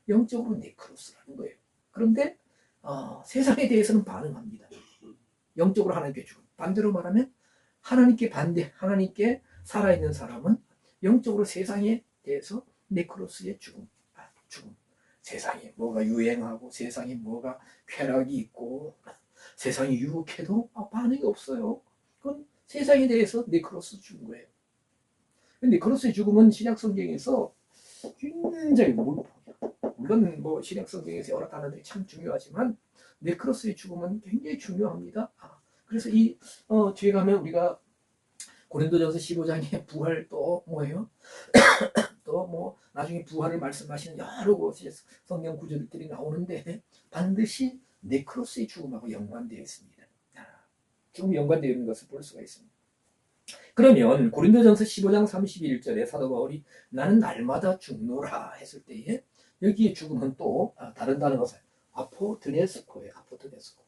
영적으로 네크로스라는 거예요. 그런데 세상에 대해서는 반응합니다. 영적으로 하나님께 죽음. 반대로 말하면 하나님께 반대, 하나님께 살아있는 사람은 영적으로 세상에 대해서 네크로스의 죽음, 죽음. 세상에 뭐가 유행하고 세상에 뭐가 쾌락이 있고 세상이 유혹해도 반응이 없어요. 그건 세상에 대해서 네크로스 죽은 거예요. 네크로스의 죽음은 신약 성경에서 굉장히 물론 뭐 신약 성경에서 여러 단어들이 참 중요하지만 네크로스의 죽음은 굉장히 중요합니다. 그래서 이 뒤에 가면 우리가 고린도전서 15장에 부활 또 뭐예요? 또 뭐 나중에 부활을 말씀하시는 여러 성경 구절들이 나오는데 반드시 네크로스의 죽음하고 연관되어 있습니다. 죽음 연관되어 있는 것을 볼 수가 있습니다. 그러면 고린도전서 15장 31절에 사도 바울이 나는 날마다 죽노라 했을 때에 여기에 죽음은 또 다른 단어가 아포드네스코예요. 아포드네스코.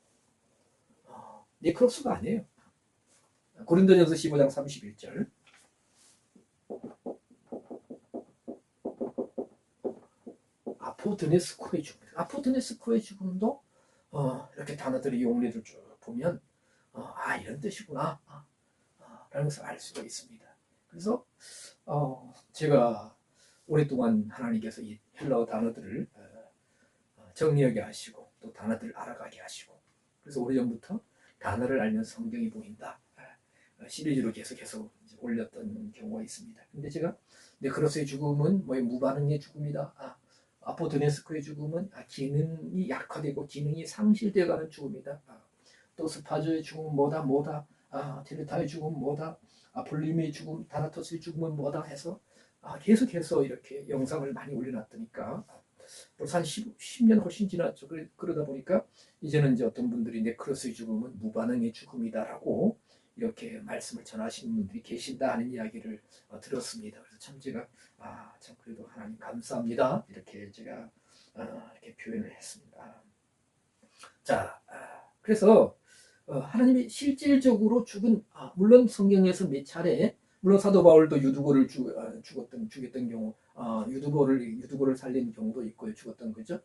네크로스가 아니에요. 고린도전서 15장 31절 아포드네스코의 죽음. 아포드네스코의 죽음도 이렇게 단어들이 용례를 쭉 보면 이런 뜻이구나 라는 것을 알 수가 있습니다. 그래서 제가 오랫동안 하나님께서 이 헬라어 단어들을 정리하게 하시고 또 단어들을 알아가게 하시고 그래서 오래전부터 단어를 알면 성경이 보인다 시리즈로 계속 올렸던 경우가 있습니다. 근데 제가 네크로스의 죽음은 무반응의 죽음이다. 아포드네스코의 죽음은 기능이 약화되고 기능이 상실되어가는 죽음이다. 또 스파조의 죽음은 뭐다 딜레타의 죽음은 뭐다 아폴림의 죽음, 다나토스의 죽음은 뭐다 해서 계속해서 이렇게 영상을 많이 올려놨더니까 벌써 한 10년 훨씬 지났죠. 그러다 보니까 이제는 이제 어떤 분들이 네크로스의 죽음은 무반응의 죽음이다라고 이렇게 말씀을 전하시는 분들이 계신다 하는 이야기를 들었습니다. 그래서 참 제가 참 그래도 하나님 감사합니다. 이렇게 제가 이렇게 표현을 했습니다. 자, 그래서 하나님이 실질적으로 죽은 물론 성경에서 몇 차례 물론 사도 바울도 유두고를 죽였던 경우 유두고를 살린 경우도 있고요. 죽었던 거죠.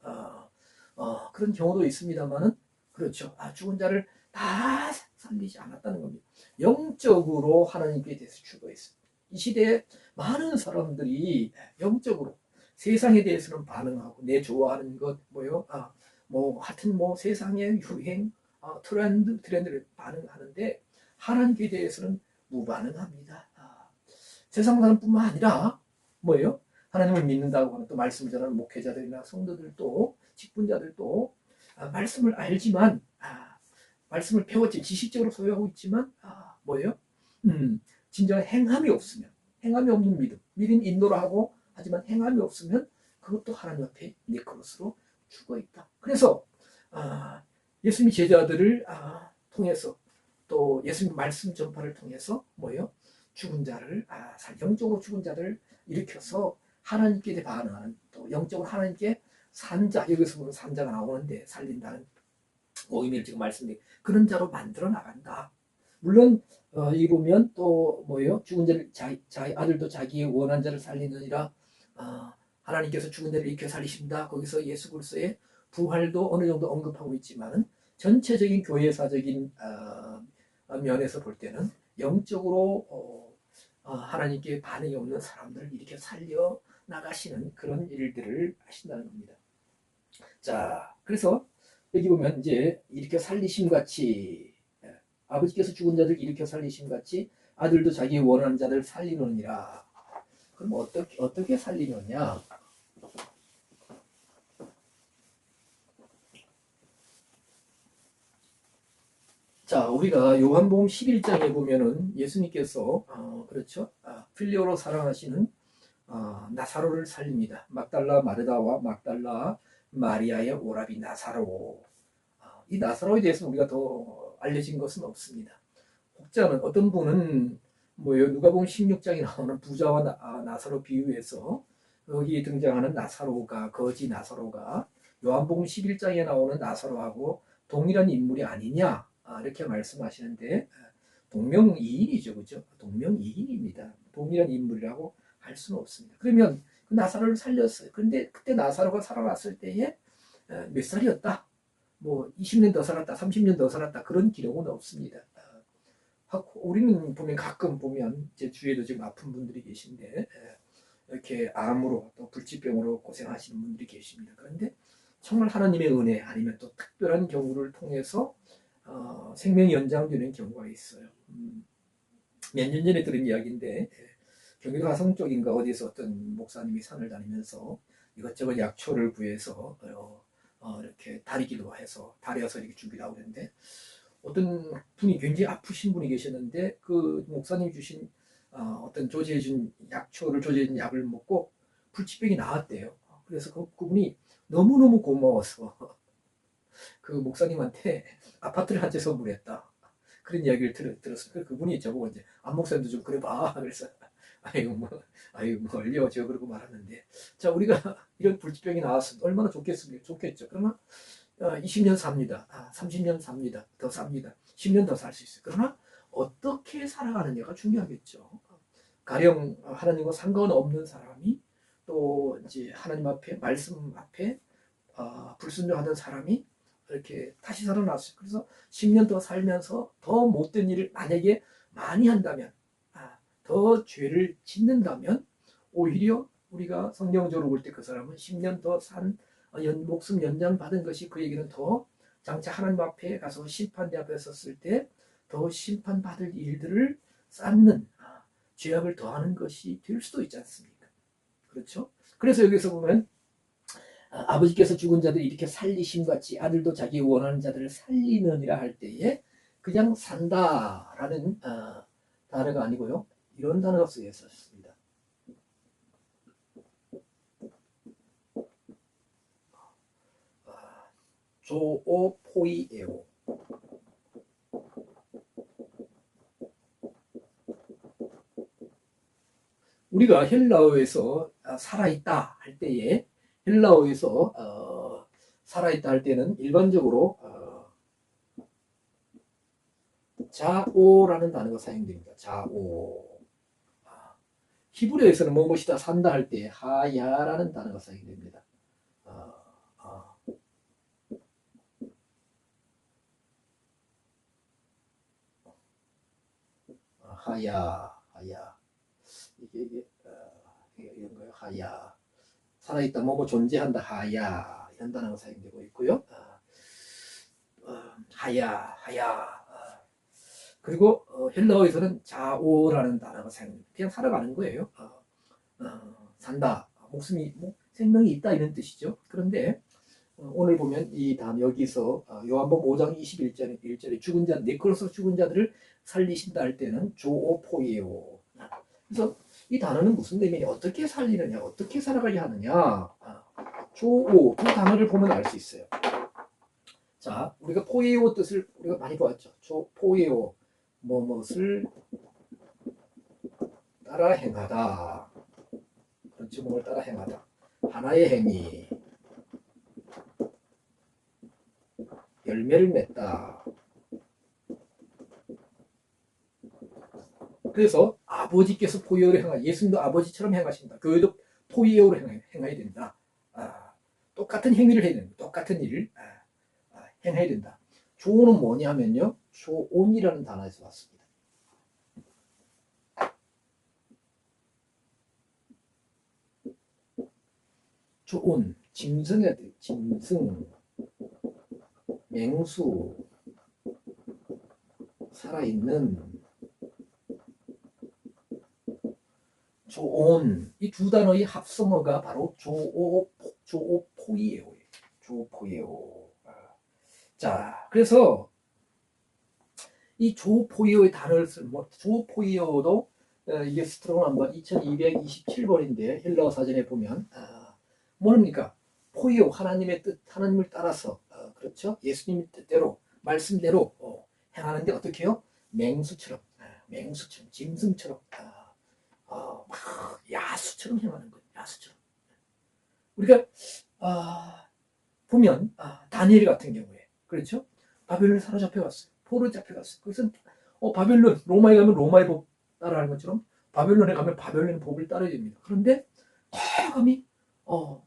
그런 경우도 있습니다만은 그렇죠. 죽은 자를 다 살리지 않았다는 겁니다. 영적으로 하나님께 대해서 죽어 있습니다. 이 시대에 많은 사람들이 영적으로 세상에 대해서는 반응하고 내 좋아하는 것 하여튼 세상의 유행 트렌드를 반응하는데 하나님께 대해서는 무반응합니다. 세상 사람뿐만 아니라 하나님을 믿는다고 하는 또 말씀을 전하는 목회자들이나 성도들도 직분자들도 말씀을 알지만 말씀을 배웠지 지식적으로 소유하고 있지만 진정 행함이 없으면 행함이 없는 믿음 인도를 하고 하지만 행함이 없으면 그것도 하나님 앞에 네크로스로 죽어있다. 그래서 예수님이 제자들을 통해서 또 예수님 말씀 전파를 통해서 죽은 자를 영적으로 죽은 자를 일으켜서 하나님께 반응하는 또 영적으로 하나님께 산자 여기서 보면 산자가 나오는데 살린다는 의미를 지금 말씀드린 그런 자로 만들어 나간다. 물론 이 보면 또 죽은 자를 자기 아들도 자기의 원한 자를 살리느니라 하나님께서 죽은 자를 일으켜 살리신다. 거기서 예수 그리스도의 부활도 어느 정도 언급하고 있지만 전체적인 교회사적인 면에서 볼 때는 영적으로 하나님께 반응이 없는 사람들을 이렇게 살려 나가시는 그런 일들을 하신다는 겁니다. 자, 그래서 여기 보면 이제 일으켜 살리심 같이 아버지께서 죽은 자들 일으켜 살리심 같이 아들도 자기 원하는 자들 살리느니라. 그럼 어떻게 살리느냐? 자, 우리가 요한복음 11장에 보면은 예수님께서 그렇죠? 필리오로 사랑하시는 나사로를 살립니다. 막달라 마르다와 막달라 마리아의 오라비 나사로. 이 나사로에 대해서 우리가 더 알려진 것은 없습니다. 혹자는 어떤 분은 누가복음 16장에 나오는 부자와 나사로 비유에서 여기에 등장하는 나사로가 거지 나사로가 요한복음 11장에 나오는 나사로하고 동일한 인물이 아니냐 이렇게 말씀하시는데 동명이인이죠, 그죠? 동명이인입니다. 동일한 인물이라고 할 수는 없습니다. 그러면 그 나사로를 살렸어요. 그런데 그때 나사로가 살아났을 때에 몇 살이었다? 20년 더 살았다, 30년 더 살았다 그런 기록은 없습니다. 우리는 보면 가끔 보면 제 주위에도 지금 아픈 분들이 계신데 이렇게 암으로 또 불치병으로 고생하시는 분들이 계십니다. 그런데 정말 하나님의 은혜 아니면 또 특별한 경우를 통해서 생명이 연장되는 경우가 있어요. 몇 년 전에 들은 이야기인데 경기도 화성 쪽인가 어디서 어떤 목사님이 산을 다니면서 이것저것 약초를 구해서 이렇게 다리기도 해서 다려서 이렇게 준비를 하고 있는데 어떤 분이 굉장히 아프신 분이 계셨는데 그 목사님이 주신 어떤 조제해준 약초를 조제해준 약을 먹고 불치병이 나았대요. 그래서 그분이 너무너무 고마워서 그 목사님한테 아파트를 한 채 선물했다. 그런 이야기를 들었어요. 그분이 저보고 이제 안 목사님도 좀 그래봐. 그래서 아이고 뭘요? 제가 그러고 말았는데 자 우리가 이런 불치병이 나왔으면 얼마나 좋겠죠. 그러나 20년 삽니다. 30년 삽니다. 더 삽니다. 10년 더 살 수 있어요. 그러나 어떻게 살아가느냐가 중요하겠죠. 가령 하나님과 상관없는 사람이 또 이제 하나님 앞에 말씀 앞에 불순종하던 사람이 이렇게 다시 살아났어요. 그래서 10년 더 살면서 더 못된 일을 만약에 많이 한다면 더 죄를 짓는다면 오히려 우리가 성경적으로 볼 때 그 사람은 10년 더 산 목숨 연장 받은 것이 그에게는 더 장차 하나님 앞에 가서 심판대 앞에 섰을 때 더 심판받을 일들을 쌓는 죄악을 더하는 것이 될 수도 있지 않습니까? 그렇죠? 그래서 여기서 보면 아버지께서 죽은 자들을 이렇게 살리심같이 아들도 자기 원하는 자들을 살리느니라 할 때에 그냥 산다라는 단어가 아니고요. 이런 단어가 쓰여 있었습니다. 조오포이에오. 우리가 헬라어에서 살아있다 할 때에 헬라어에서 살아있다 할 때는 일반적으로 자오라는 단어가 사용됩니다. 자오. 히브리어에서는 무엇이다 산다 할 때 하야라는 단어가 사용됩니다. 하야 이게 이런가요? 하야 살아있다 뭐뭐 존재한다 하야 이런 단어가 사용되고 있고요. 하야 그리고 헬라어에서는 자오라는 단어가 사용됩니다. 그냥 살아가는 거예요. 산다 목숨이 생명이 있다 이런 뜻이죠. 그런데 오늘 보면 이 단어 여기서 요한복음 5장 21절에 죽은 자 네크로서 죽은 자들을 살리신다 할 때는 조오포이에오. 그래서 이 단어는 무슨 의미냐 어떻게 살리느냐 어떻게 살아가야 하느냐 조오 두 단어를 보면 알 수 있어요. 자 우리가 포이에오 뜻을 우리가 많이 보았죠. 포이에오 무엇을 따라 행하다 그렇지 뭘 따라 행하다 하나의 행위 열매를 맺다. 그래서 아버지께서 포이에오를 행하 예수님도 아버지처럼 행하신다. 교회도 포이에오로 행해야 된다. 똑같은 행위를 해야 된다. 똑같은 일을 행해야 된다. 조온은 뭐냐면요. 조온이라는 단어에서 왔습니다. 조온, 짐승이야 돼. 짐승, 맹수, 살아있는 조온 이 두 단어의 합성어가 바로 조오포이에오예요. 조오포이에오. 자, 그래서 이 조포이어의 단어를 쓴 조포이어도 이게 스트롱 넘버 2227번인데 헬라어 사전에 보면 뭡니까? 포이어 하나님의 뜻 하나님을 따라서 그렇죠? 예수님의 뜻대로 말씀대로 행하는데 어떻게 해요? 맹수처럼 짐승처럼 막 야수처럼 행하는 거예요. 야수처럼 우리가 보면 다니엘 같은 경우에 그렇죠? 바벨론에 사로잡혀 갔어요. 포로 잡혀갔어요. 그것은 바벨론 로마에 가면 로마의 법 따라하는 것처럼 바벨론에 가면 바벨론의 법을 따라야 됩니다. 그런데 과감히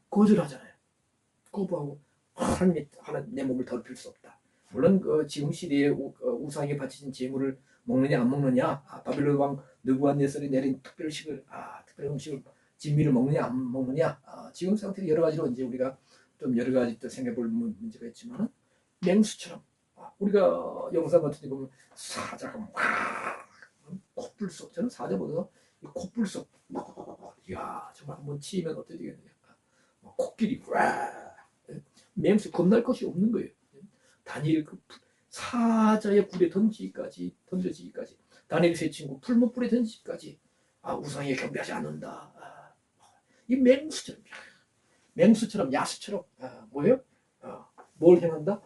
거절하잖아요. 거부하고 하나님 내 몸을 더럽힐 수 없다. 물론 지금 시대에 우상에 바치신 제물을 먹느냐 안 먹느냐, 바빌론 왕 느부갓네살이 내린 특별식을, 특별 음식을 진미를 먹느냐 안 먹느냐, 지금 상태로 여러 가지로 이제 우리가 좀 여러 가지 또 생각해볼 문제가 있지만 맹수처럼, 우리가 영상 같은 데 보면 사자가 막 콧불 속, 저는 사자보다 이 콧불 속, 이야 정말 한번 치면 어떻게 되겠느냐, 코끼리 와, 맹수 겁날 것이 없는 거예요. 다니엘 그 사자의 굴에 던져지기까지, 다니엘 세 친구 풀무불에 던지기까지, 우상에 경배하지 않는다. 이 맹수처럼 야수처럼, 뭐예요? 뭘 행한다?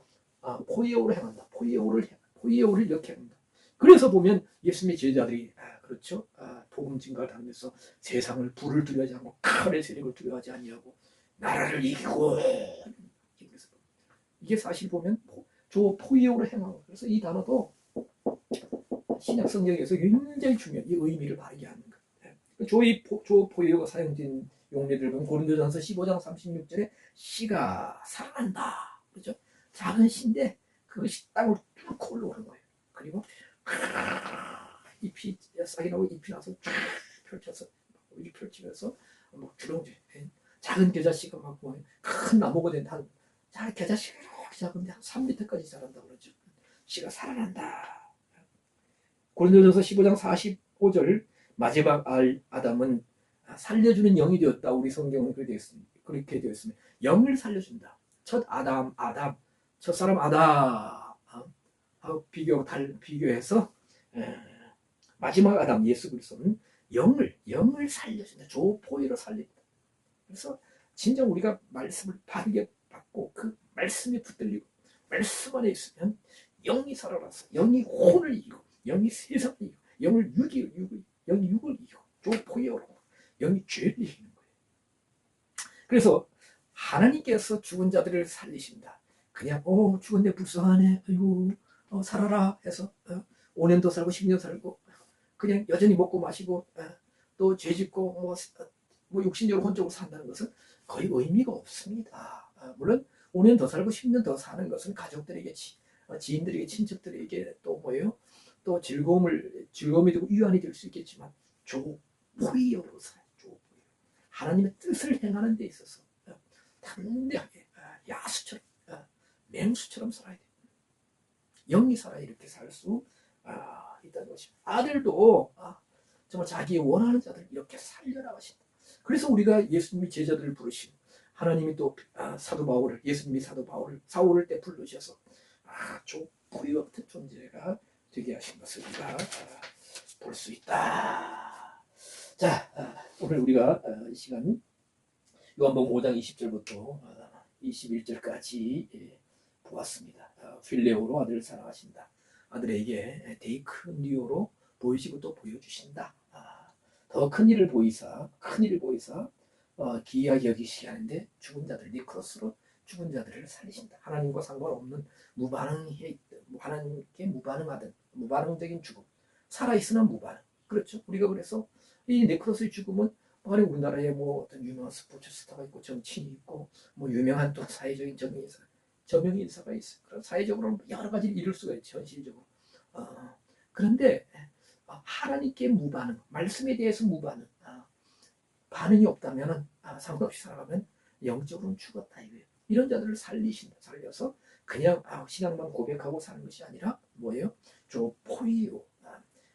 포이오를 행한다. 포이오를 이렇게 행한다. 그래서 보면 예수님의 제자들이, 그렇죠? 복음 증가를 하면서 세상을 불을 두려워하지 않고 칼의 세력을 두려워하지 아니하고 나라를 이기고, 이게 사실 보면 조 포이오를 행하고, 그래서 이 단어도 신약 성경에서 굉장히 중요한 이 의미를 발휘하는 거예요. 조 포이오가 사용된 용례들 보면 고린도전서 15장 36절에 씨가 살아난다, 그렇죠? 작은 씨인데 그것이 땅을 뚫고 올라오는 거예요. 그리고 잎이 싹이 나고 잎이 나서 쭉 펼쳐서 이렇게 펼치면서 막 주렁주렁, 작은 겨자씨가 막 큰 나무가 된 한 겨자씨가 이렇게 작은데 한 3m까지 자란다고 그러죠. 씨가 살아난다. 고린도전서 15장 45절, 마지막 아담은 살려주는 영이 되었다. 우리 성경은 그렇게 되어 있습니다. 영을 살려준다. 첫 사람 아담하고 비교해서 마지막 아담 예수 그리스도는 영을 살려준다. 조포이로 살린다. 그래서 진정 우리가 말씀을 바르게 받고 그 말씀에 붙들리고 말씀 안에 있으면 영이 살아나서 영이 혼을 이기고 영이 세상을 이기고 영이 육을 이기고 조포이로 영이 죄를 이기는 거예요. 그래서 하나님께서 죽은 자들을 살리신다. 그냥 죽었네 불쌍하네 아이고 살아라 해서 5년도 살고 10년 살고 그냥 여전히 먹고 마시고 또 죄짓고 뭐 육신적으로 혼적으로 산다는 것은 거의 의미가 없습니다. 물론 5년 더 살고 10년 더 사는 것은 가족들에게 지인들에게 친척들에게 또 뭐예요? 또 즐거움이 되고 유한이 될 수 있겠지만 조포이어로 살아요. 하나님의 뜻을 행하는 데 있어서 담대하게 야수처럼 맹수처럼 살아야 돼요. 영이 살아 이렇게 살 수 있다는 것입니다. 아들도 정말 자기 원하는 자들 이렇게 살려나가신다. 그래서 우리가 예수님이 제자들을 부르신 하나님이 또 사도 바울을, 예수님이 사도 바울을 사울을 때 부르셔서 조포이와 같은 존재가 되게 하신 것을 우리가 볼 수 있다. 자, 오늘 우리가 이 시간 요한복음 5장 20절부터 21절까지 보았습니다. 필레오로 아들을 사랑하신다. 아들에게 데이크니오로 보이시고 또 보여주신다. 더 큰 일을 보이사 기이하게 여기시게 하는데 죽은 자들, 니크로스로 죽은 자들을 살리신다. 하나님과 상관없는 하나님께 무반응적인 죽음, 살아있으나 무반응. 그렇죠. 우리가 그래서 이 네크로스의 죽음은 우리나라에 뭐 어떤 유명한 스포츠 스타가 있고 정치인이 있고 뭐 유명한 또 사회적인 저명 인사가 있어요. 그런 사회적으로는 여러 가지를 이룰 수가 있죠. 현실적으로. 그런데 하나님께 무반응, 말씀에 대해서 무반응, 반응이 없다면 상관없이 살아가면 영적으로는 죽었다 이거예요. 이런 자들을 살려서 그냥 신앙만 고백하고 사는 것이 아니라 뭐예요? 포이로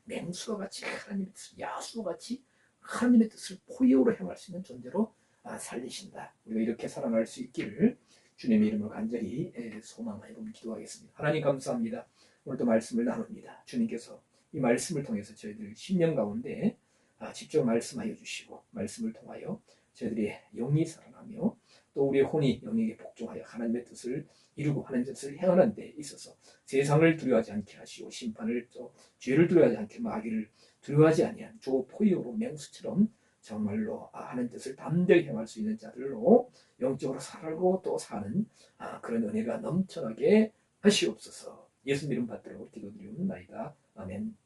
맹수와 같이 하나님의 뜻을, 야수와 같이 하나님의 뜻을 포이오로 행할 수 있는 존재로 살리신다. 우리가 이렇게 살아갈 수 있기를 주님의 이름으로 간절히 소망하고 기도하겠습니다. 하나님 감사합니다. 오늘도 말씀을 나눕니다. 주님께서 이 말씀을 통해서 저희들 심령 가운데 직접 말씀하여 주시고 말씀을 통하여 저희들이 영이 살아나며 또 우리의 혼이 영에게 복종하여 하나님의 뜻을 이루고 하나님의 뜻을 행하는 데 있어서 세상을 두려워하지 않게 하시고 심판을 또 죄를 두려워하지 않게 마귀를 두려워하지 아니한 조포이오로 맹수처럼 정말로 하나님 뜻을 담대히 행할 수 있는 자들로 영적으로 살고 또 사는 그런 은혜가 넘쳐나게 하시옵소서. 예수님 이름 받들어 기도드리옵나이다. 아멘.